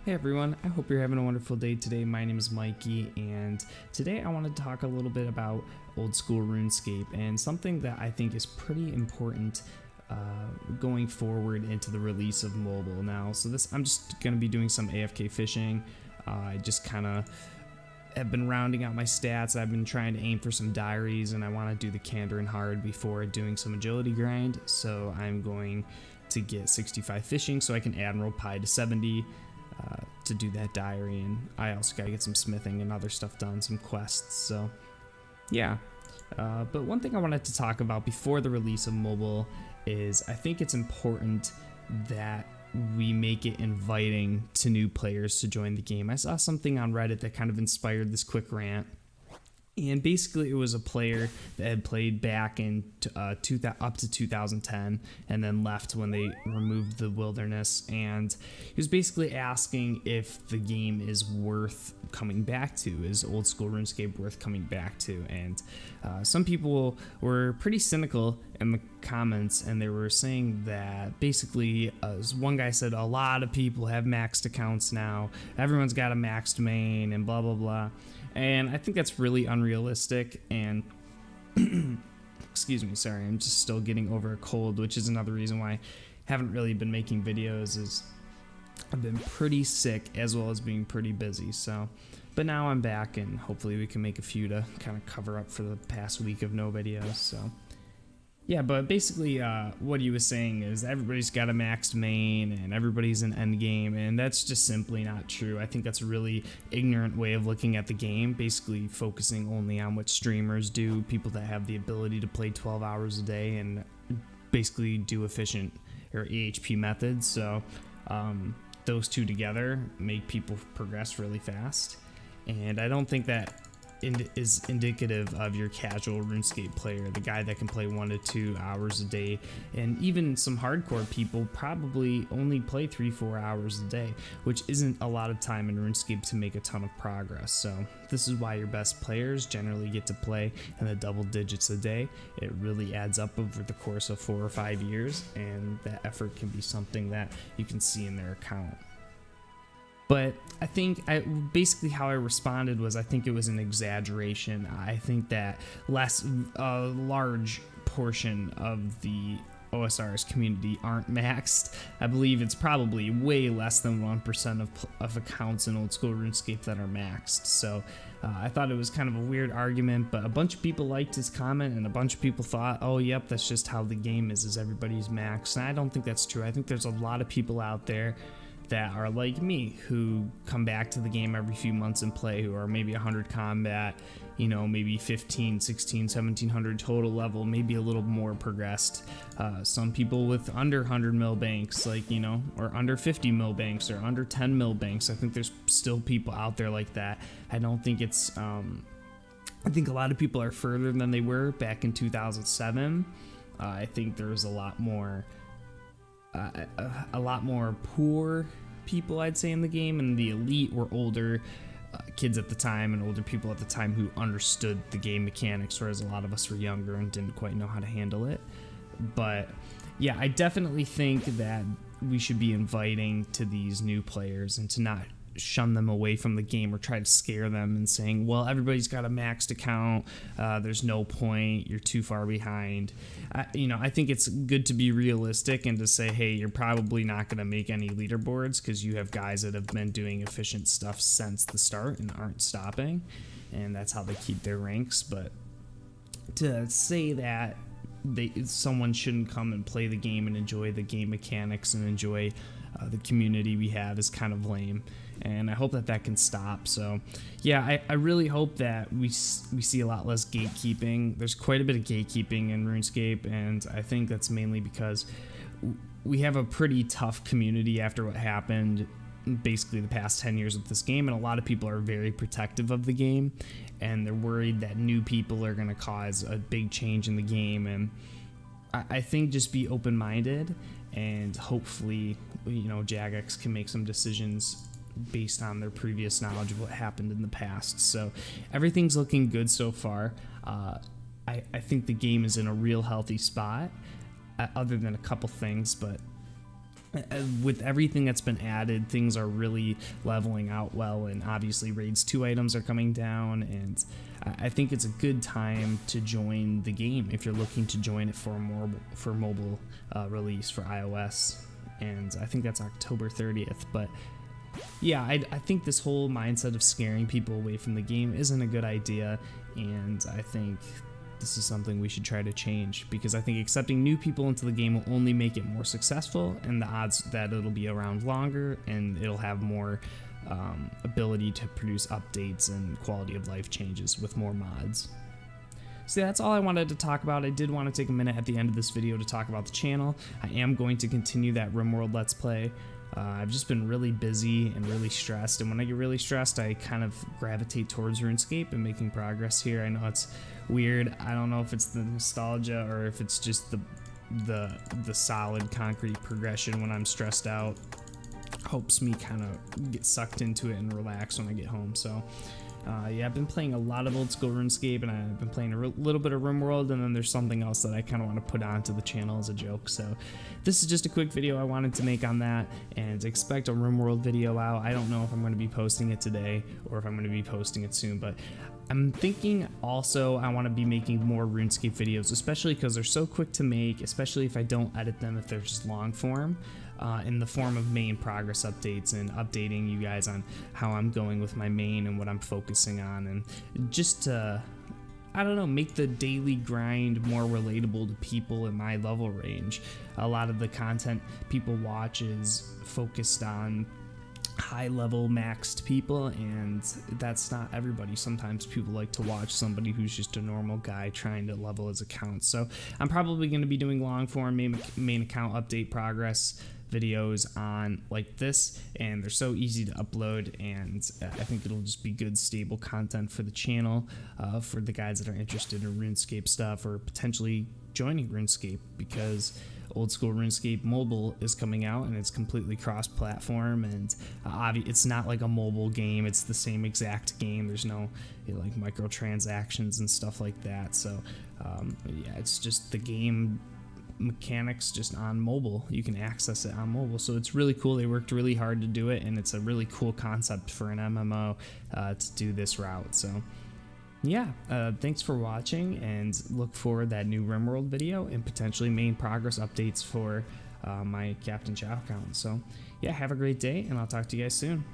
Hey everyone, I hope you're having a wonderful day today. My name is Mikey, and today I wanted to talk a little bit about old school RuneScape and something that I think is pretty important going forward into the release of mobile now. So I'm just going to be doing some AFK fishing. I just kind of have been rounding out my stats. I've been trying to aim for some diaries, and I want to do the Candor and Hard before doing some agility grind. So I'm going to get 65 fishing so I can Admiral Pi to 70. To do that diary, and I also gotta get some smithing and other stuff done, some quests. So yeah, but one thing I wanted to talk about before the release of mobile is I think it's important that we make it inviting to new players to join the game. I saw something on Reddit that kind of inspired this quick rant. And basically, it was a player that had played back in up to 2010 and then left when they removed the wilderness. And he was basically asking if the game is worth coming back to. Is old school RuneScape worth coming back to? And some people were pretty cynical in the comments, and they were saying that basically, as one guy said, a lot of people have maxed accounts now. Everyone's got a maxed main and blah, blah, blah. And I think that's really unrealistic, and excuse me, sorry, I'm just still getting over a cold, which is another reason why I haven't really been making videos, is I've been pretty sick as well as being pretty busy. So, but now I'm back, and hopefully we can make a few to kind of cover up for the past week of no videos. So yeah, but basically what he was saying is everybody's got a maxed main and everybody's an end game, and that's just simply not true. I think that's a really ignorant way of looking at the game, basically focusing only on what streamers do, people that have the ability to play 12 hours a day and basically do efficient or EHP methods. So those two together make people progress really fast, and I don't think that is indicative of your casual RuneScape player, the guy that can play 1 to 2 hours a day. And even some hardcore people probably only play 3-4 hours a day, which isn't a lot of time in RuneScape to make a ton of progress. So this is why your best players generally get to play in the double digits a day. It really adds up over the course of 4 or 5 years, and that effort can be something that you can see in their account. But I think basically how I responded was I think it was an exaggeration. I think that a large portion of the OSRS community aren't maxed. I believe it's probably way less than 1% of accounts in old school RuneScape that are maxed. So I thought it was kind of a weird argument, but a bunch of people liked his comment, and a bunch of people thought, oh, yep, that's just how the game is everybody's maxed. And I don't think that's true. I think there's a lot of people out there that are like me, who come back to the game every few months and play, who are maybe 100 combat, you know, maybe 15, 16, 1700 total level, maybe a little more progressed. Some people with under 100 mil banks, like, you know, or under 50 mil banks, or under 10 mil banks. I think there's still people out there like that. I don't think it's, I think a lot of people are further than they were back in 2007. I think there's a lot more poor people, I'd say, in the game, and the elite were older kids at the time and older people at the time who understood the game mechanics, whereas a lot of us were younger and didn't quite know how to handle it. But yeah, I definitely think that we should be inviting to these new players and to not shun them away from the game or try to scare them and saying, well, everybody's got a maxed account, there's no point, you're too far behind. I think it's good to be realistic and to say, hey, you're probably not going to make any leaderboards because you have guys that have been doing efficient stuff since the start and aren't stopping, and that's how they keep their ranks. But to say that someone shouldn't come and play the game and enjoy the game mechanics and enjoy the community we have is kind of lame, and I hope that can stop. So yeah, I really hope that we see a lot less gatekeeping. There's quite a bit of gatekeeping in RuneScape, and I think that's mainly because we have a pretty tough community after what happened basically the past 10 years with this game, and a lot of people are very protective of the game, and they're worried that new people are going to cause a big change in the game. And I think just be open-minded, and hopefully, you know, Jagex can make some decisions based on their previous knowledge of what happened in the past. So everything's looking good so far. I think the game is in a real healthy spot, other than a couple things, but with everything that's been added, things are really leveling out well, and obviously raids 2 items are coming down, and I think it's a good time to join the game if you're looking to join it for mobile release for iOS, and I think that's October 30th. But yeah, I think this whole mindset of scaring people away from the game isn't a good idea, and I think this is something we should try to change, because I think accepting new people into the game will only make it more successful, and the odds that it'll be around longer and it'll have more ability to produce updates and quality of life changes with more mods. So that's all I wanted to talk about. I did want to take a minute at the end of this video to talk about the channel. I am going to continue that RimWorld Let's Play. I've just been really busy and really stressed, and when I get really stressed, I kind of gravitate towards RuneScape and making progress here. I know it's weird. I don't know if it's the nostalgia or if it's just the solid concrete progression when I'm stressed out. Helps me kind of get sucked into it and relax when I get home. So yeah, I've been playing a lot of old school RuneScape, and I've been playing a little bit of RimWorld, and then there's something else that I kind of want to put onto the channel as a joke. So this is just a quick video I wanted to make on that, and expect a RimWorld video out. I don't know if I'm going to be posting it today or if I'm going to be posting it soon, but I'm thinking also I want to be making more RuneScape videos, especially because they're so quick to make, especially if I don't edit them, if they're just long form. In the form of main progress updates and updating you guys on how I'm going with my main and what I'm focusing on, and just to, I don't know, make the daily grind more relatable to people in my level range. A lot of the content people watch is focused on high level maxed people, and that's not everybody. Sometimes people like to watch somebody who's just a normal guy trying to level his account. So I'm probably going to be doing long form main account update progress videos on like this, and they're so easy to upload, and I think it'll just be good stable content for the channel, for the guys that are interested in RuneScape stuff or potentially joining RuneScape, because old school RuneScape mobile is coming out, and it's completely cross-platform, and it's not like a mobile game. It's the same exact game. There's no like microtransactions and stuff like that. So yeah, it's just the game mechanics just on mobile. You can access it on mobile, so it's really cool. They worked really hard to do it, and it's a really cool concept for an MMO to do this route. So yeah, thanks for watching, and look for that new RimWorld video and potentially main progress updates for my Captain Chow account. So yeah, have a great day, and I'll talk to you guys soon.